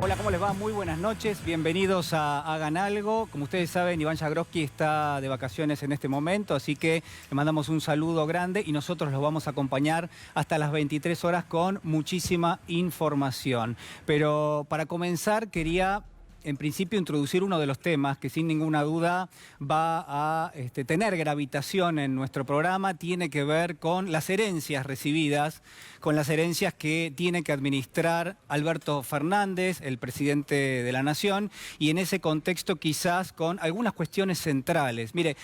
Hola, ¿cómo les va? Muy buenas noches, bienvenidos a Hagan Algo. Como ustedes saben, Iván Jagroski está de vacaciones en este momento, así que le mandamos un saludo grande y nosotros los vamos a acompañar hasta las 23 horas con muchísima información. Pero para comenzar quería en principio introducir uno de los temas que sin ninguna duda va a tener gravitación en nuestro programa. Tiene que ver con las herencias recibidas, con las herencias que tiene que administrar Alberto Fernández, el presidente de la Nación, y en ese contexto quizás con algunas cuestiones centrales. Mire,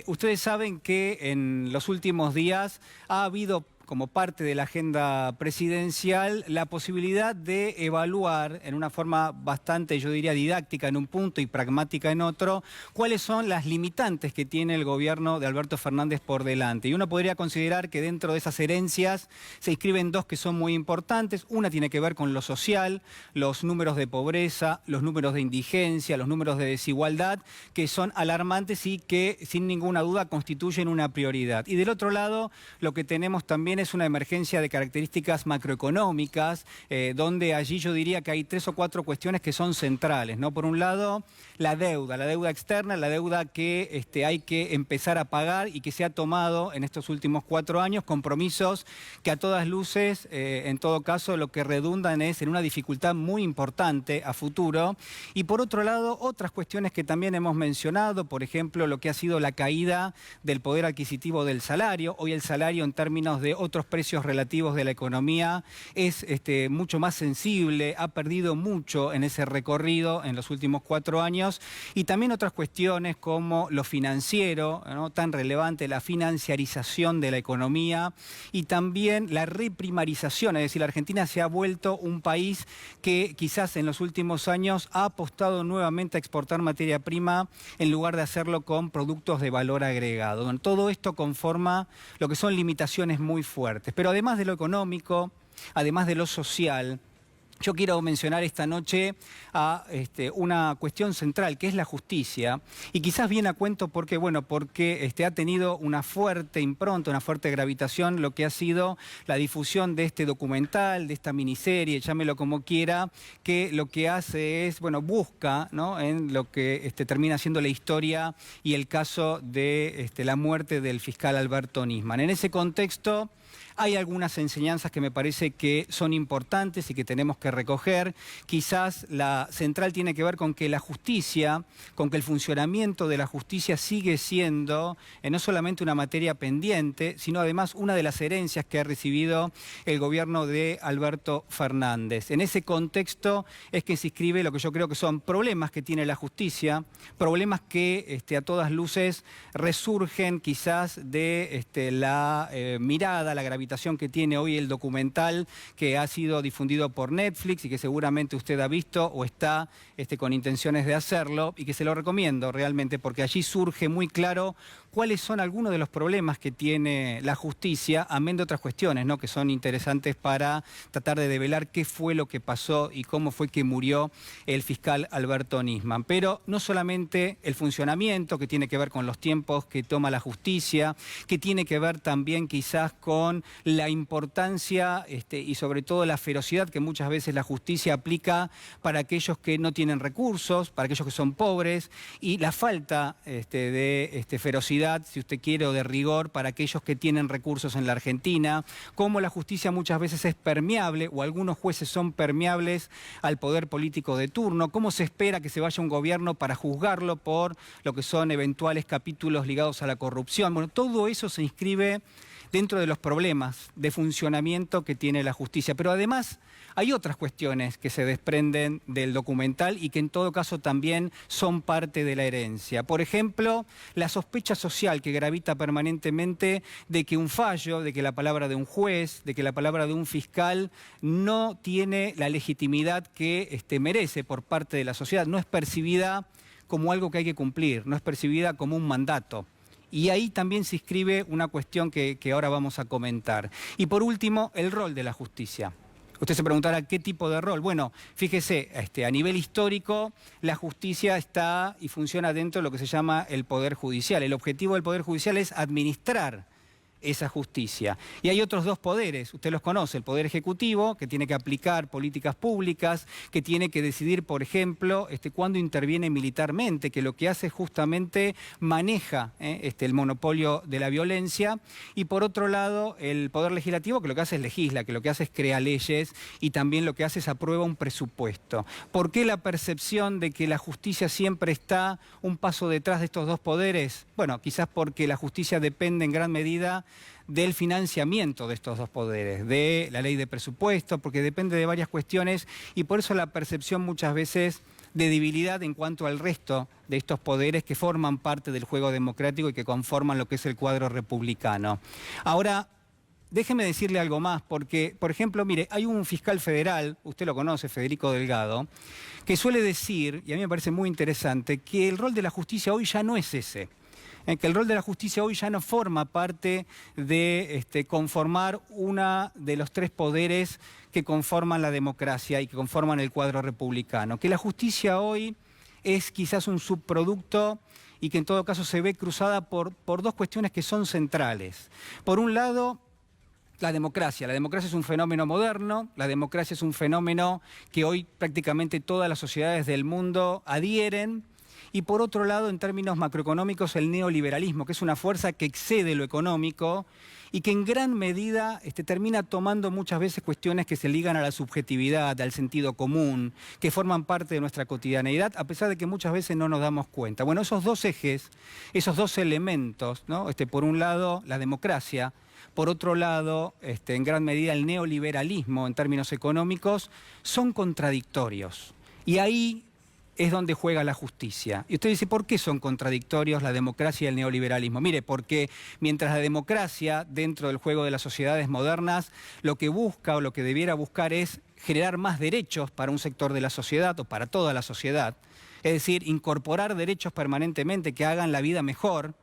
ustedes saben que en los últimos días ha habido, como parte de la agenda presidencial, la posibilidad de evaluar en una forma bastante, yo diría, didáctica en un punto y pragmática en otro, cuáles son las limitantes que tiene el gobierno de Alberto Fernández por delante. Y uno podría considerar que dentro de esas herencias se inscriben dos que son muy importantes. Una tiene que ver con lo social, los números de pobreza, los números de indigencia, los números de desigualdad, que son alarmantes y que sin ninguna duda constituyen una prioridad. Y del otro lado, lo que tenemos también es una emergencia de características macroeconómicas, donde allí yo diría que hay 3 o 4 cuestiones que son centrales, ¿no? Por un lado, la deuda externa, la deuda que hay que empezar a pagar y que se ha tomado en estos últimos 4 años, compromisos que a todas luces, en todo caso, lo que redundan es en una dificultad muy importante a futuro. Y por otro lado, otras cuestiones que también hemos mencionado, por ejemplo, lo que ha sido la caída del poder adquisitivo del salario. Hoy el salario en términos de otros precios relativos de la economía es mucho más sensible, ha perdido mucho en ese recorrido en los últimos 4 años, y también otras cuestiones como lo financiero, ¿no? Tan relevante, la financiarización de la economía y también la reprimarización, es decir, la Argentina se ha vuelto un país que quizás en los últimos años ha apostado nuevamente a exportar materia prima en lugar de hacerlo con productos de valor agregado. Bueno, todo esto conforma lo que son limitaciones muy fuertes. Pero además de lo económico, además de lo social, yo quiero mencionar esta noche a una cuestión central, que es la justicia, y quizás viene a cuento porque ha tenido una fuerte impronta, una fuerte gravitación, lo que ha sido la difusión de este documental, de esta miniserie, llámelo como quiera, que lo que hace es, busca, ¿no?, en lo que termina siendo la historia y el caso de la muerte del fiscal Alberto Nisman. En ese contexto hay algunas enseñanzas que me parece que son importantes y que tenemos que recoger. Quizás la central tiene que ver con que la justicia, con que el funcionamiento de la justicia sigue siendo no solamente una materia pendiente, sino además una de las herencias que ha recibido el gobierno de Alberto Fernández. En ese contexto es que se inscribe lo que yo creo que son problemas que tiene la justicia, problemas que a todas luces resurgen quizás de la mirada, la gravitación que tiene hoy el documental que ha sido difundido por Netflix y que seguramente usted ha visto o está con intenciones de hacerlo, y que se lo recomiendo realmente porque allí surge muy claro cuáles son algunos de los problemas que tiene la justicia, amén de otras cuestiones, ¿no?, que son interesantes para tratar de develar qué fue lo que pasó y cómo fue que murió el fiscal Alberto Nisman. Pero no solamente el funcionamiento, que tiene que ver con los tiempos que toma la justicia, que tiene que ver también quizás con la importancia y sobre todo la ferocidad que muchas veces la justicia aplica para aquellos que no tienen recursos, para aquellos que son pobres, y la falta de ferocidad, si usted quiere, o de rigor para aquellos que tienen recursos en la Argentina, cómo la justicia muchas veces es permeable, o algunos jueces son permeables al poder político de turno, cómo se espera que se vaya un gobierno para juzgarlo por lo que son eventuales capítulos ligados a la corrupción. Bueno, todo eso se inscribe dentro de los problemas de funcionamiento que tiene la justicia. Pero además hay otras cuestiones que se desprenden del documental y que en todo caso también son parte de la herencia. Por ejemplo, la sospecha social que gravita permanentemente de que un fallo, de que la palabra de un juez, de que la palabra de un fiscal no tiene la legitimidad que merece por parte de la sociedad, no es percibida como algo que hay que cumplir, no es percibida como un mandato. Y ahí también se inscribe una cuestión que ahora vamos a comentar. Y por último, el rol de la justicia. Usted se preguntará qué tipo de rol. Bueno, fíjese, a nivel histórico, la justicia está y funciona dentro de lo que se llama el Poder Judicial. El objetivo del Poder Judicial es administrar esa justicia. Y hay otros dos poderes, usted los conoce, el Poder Ejecutivo, que tiene que aplicar políticas públicas, que tiene que decidir, por ejemplo, cuándo interviene militarmente, que lo que hace justamente maneja el monopolio de la violencia, y por otro lado, el Poder Legislativo, que lo que hace es legisla, que lo que hace es crear leyes, y también lo que hace es aprueba un presupuesto. ¿Por qué la percepción de que la justicia siempre está un paso detrás de estos dos poderes? Bueno, quizás porque la justicia depende en gran medida del financiamiento de estos dos poderes, de la ley de presupuesto, porque depende de varias cuestiones y por eso la percepción muchas veces de debilidad en cuanto al resto de estos poderes que forman parte del juego democrático y que conforman lo que es el cuadro republicano. Ahora, déjeme decirle algo más, porque, por ejemplo, mire, hay un fiscal federal, usted lo conoce, Federico Delgado, que suele decir, y a mí me parece muy interesante, que el rol de la justicia hoy ya no es ese. Que el rol de la justicia hoy ya no forma parte de conformar uno de los tres poderes que conforman la democracia y que conforman el cuadro republicano. Que la justicia hoy es quizás un subproducto y que en todo caso se ve cruzada por dos cuestiones que son centrales. Por un lado, la democracia. La democracia es un fenómeno moderno, la democracia es un fenómeno que hoy prácticamente todas las sociedades del mundo adhieren. Y por otro lado, en términos macroeconómicos, el neoliberalismo, que es una fuerza que excede lo económico y que en gran medida termina tomando muchas veces cuestiones que se ligan a la subjetividad, al sentido común, que forman parte de nuestra cotidianeidad, a pesar de que muchas veces no nos damos cuenta. Bueno, esos dos ejes, esos dos elementos, ¿no? Por un lado, la democracia, por otro lado, en gran medida el neoliberalismo en términos económicos, son contradictorios. Y ahí es donde juega la justicia. Y usted dice, ¿por qué son contradictorios la democracia y el neoliberalismo? Mire, porque mientras la democracia, dentro del juego de las sociedades modernas, lo que busca o lo que debiera buscar es generar más derechos para un sector de la sociedad o para toda la sociedad, es decir, incorporar derechos permanentemente que hagan la vida mejor,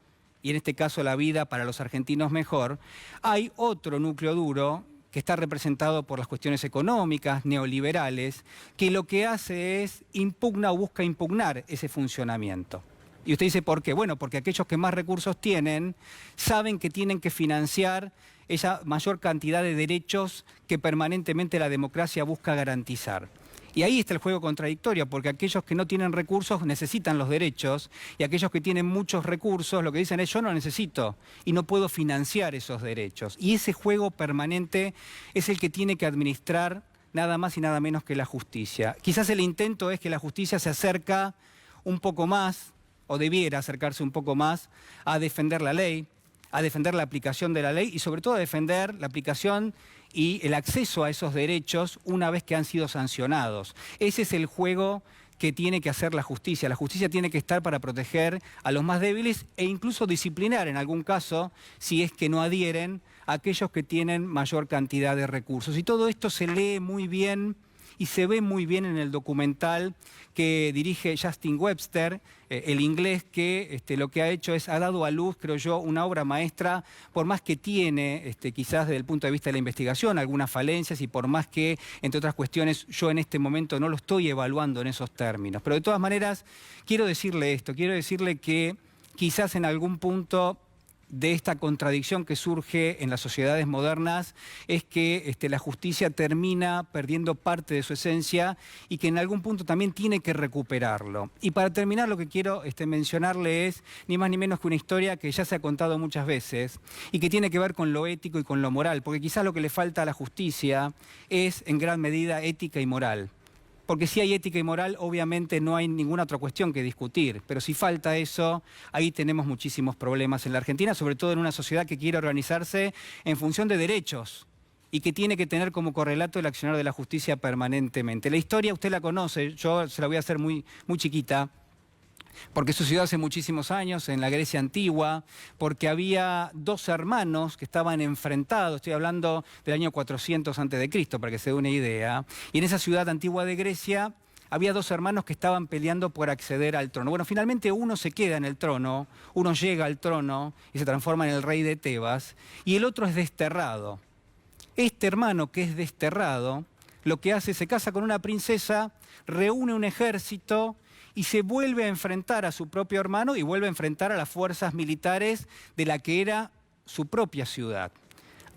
y en este caso la vida para los argentinos mejor, hay otro núcleo duro que está representado por las cuestiones económicas, neoliberales, que lo que hace es impugna o busca impugnar ese funcionamiento. Y usted dice, ¿por qué? Bueno, porque aquellos que más recursos tienen, saben que tienen que financiar esa mayor cantidad de derechos que permanentemente la democracia busca garantizar. Y ahí está el juego contradictorio, porque aquellos que no tienen recursos necesitan los derechos y aquellos que tienen muchos recursos lo que dicen es yo no necesito y no puedo financiar esos derechos. Y ese juego permanente es el que tiene que administrar nada más y nada menos que la justicia. Quizás el intento es que la justicia se acerca un poco más, o debiera acercarse un poco más, a defender la ley, a defender la aplicación de la ley y sobre todo a defender la aplicación y el acceso a esos derechos una vez que han sido sancionados. Ese es el juego que tiene que hacer la justicia. La justicia tiene que estar para proteger a los más débiles e incluso disciplinar en algún caso, si es que no adhieren, a aquellos que tienen mayor cantidad de recursos. Y todo esto se lee muy bien y se ve muy bien en el documental que dirige Justin Webster, el inglés, que lo que ha hecho es, ha dado a luz, creo yo, una obra maestra, por más que tiene, quizás desde el punto de vista de la investigación, algunas falencias y por más que, entre otras cuestiones, yo en este momento no lo estoy evaluando en esos términos. Pero de todas maneras, quiero decirle esto, quiero decirle que quizás en algún punto de esta contradicción que surge en las sociedades modernas es que la justicia termina perdiendo parte de su esencia y que en algún punto también tiene que recuperarlo. Y para terminar lo que quiero mencionarle es ni más ni menos que una historia que ya se ha contado muchas veces y que tiene que ver con lo ético y con lo moral, porque quizás lo que le falta a la justicia es en gran medida ética y moral. Porque si hay ética y moral, obviamente no hay ninguna otra cuestión que discutir. Pero si falta eso, ahí tenemos muchísimos problemas en la Argentina, sobre todo en una sociedad que quiere organizarse en función de derechos y que tiene que tener como correlato el accionar de la justicia permanentemente. La historia usted la conoce, yo se la voy a hacer muy chiquita, porque sucedió hace muchísimos años en la Grecia antigua, porque había dos hermanos que estaban enfrentados, estoy hablando del año 400 a.C., para que se dé una idea, y en esa ciudad antigua de Grecia había dos hermanos que estaban peleando por acceder al trono. Bueno, finalmente uno se queda en el trono, uno llega al trono y se transforma en el rey de Tebas, y el otro es desterrado. Este hermano que es desterrado, lo que hace es se casa con una princesa, reúne un ejército y se vuelve a enfrentar a su propio hermano y vuelve a enfrentar a las fuerzas militares de la que era su propia ciudad.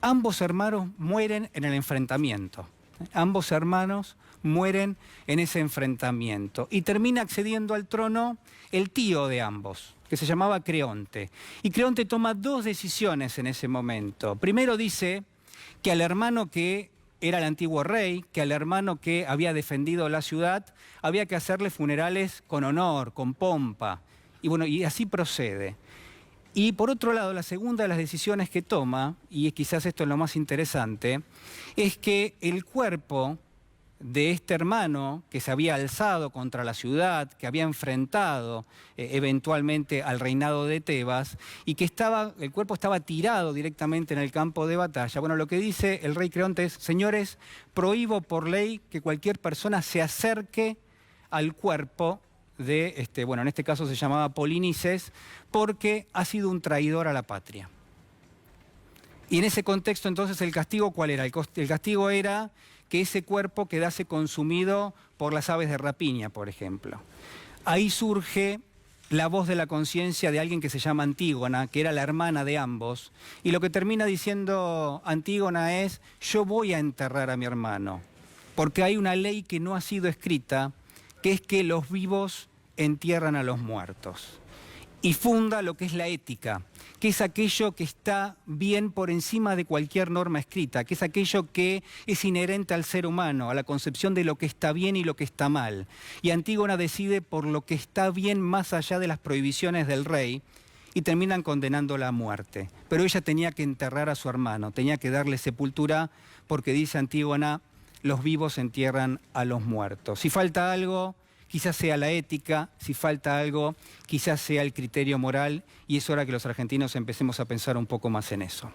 Ambos hermanos mueren en el enfrentamiento. Ambos hermanos mueren en ese enfrentamiento. Y termina accediendo al trono el tío de ambos, que se llamaba Creonte. Y Creonte toma dos decisiones en ese momento. Primero dice que al hermano que era el antiguo rey, que al hermano que había defendido la ciudad, había que hacerle funerales con honor, con pompa. Y bueno, y así procede. Y por otro lado, la segunda de las decisiones que toma, y quizás esto es lo más interesante, es que el cuerpo de este hermano que se había alzado contra la ciudad, que había enfrentado eventualmente al reinado de Tebas, y que el cuerpo estaba tirado directamente en el campo de batalla. Bueno, lo que dice el rey Creonte es: señores, prohíbo por ley que cualquier persona se acerque al cuerpo de, bueno, en este caso se llamaba Polinices, porque ha sido un traidor a la patria. Y en ese contexto, entonces, ¿el castigo cuál era? El castigo era que ese cuerpo quedase consumido por las aves de rapiña, por ejemplo. Ahí surge la voz de la conciencia de alguien que se llama Antígona, que era la hermana de ambos, y lo que termina diciendo Antígona es: yo voy a enterrar a mi hermano, porque hay una ley que no ha sido escrita, que es que los vivos entierran a los muertos. Y funda lo que es la ética, que es aquello que está bien por encima de cualquier norma escrita, que es aquello que es inherente al ser humano, a la concepción de lo que está bien y lo que está mal. Y Antígona decide por lo que está bien más allá de las prohibiciones del rey, y terminan condenándola a muerte. Pero ella tenía que enterrar a su hermano, tenía que darle sepultura, porque dice Antígona: los vivos entierran a los muertos. Si falta algo, quizás sea la ética; si falta algo, quizás sea el criterio moral, y es hora que los argentinos empecemos a pensar un poco más en eso.